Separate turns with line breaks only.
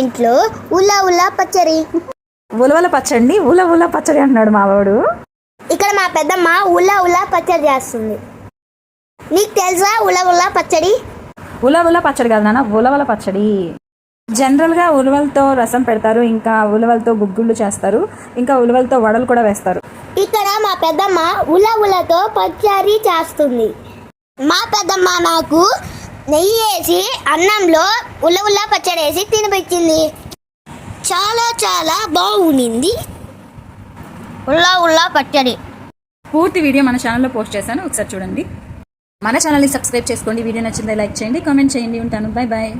ఇంట్లో ఉల్లా ఉల్లా పచ్చడి.
ఉలవల పచ్చడి ఉల ఉల పచ్చడి అంటున్నాడు మావాడు.
ఇక్కడ మా పెద్దమ్మ ఉల్లా ఉల్లా పచ్చడి చేస్తుంది. నీకు తెలుసా ఉల్లా ఉల్లా పచ్చడి?
ఉల ఉల పచ్చడి కాదు నాన్న, ఉలవల పచ్చడి. జనరల్గా ఉలవలతో రసం పెడతారు, ఇంకా ఉలవలతో గుగ్గుళ్ళు చేస్తారు, ఇంకా ఉలవలతో వడలు కూడా వేస్తారు.
ఇక్కడ మా పెద్దమ్మ ఉల్లా ఉల్లతో పచ్చడి చేస్తుంది. మా పెద్దమ్మ నాకు నెయ్యి వేసి అన్నంలో ఉల్లా ఉల్లా పచ్చడి వేసి తినిపించింది. చాలా చాలా బాగుంది ఉల్లా ఉల్లా పచ్చడి.
పూర్తి వీడియో మన ఛానల్లో పోస్ట్ చేశాను, ఒకసారి చూడండి. మన ఛానల్ని సబ్స్క్రైబ్ చేసుకోండి. వీడియో నచ్చిందే లైక్ చేయండి, కామెంట్ చేయండి. ఉంటాను, బాయ్ బాయ్.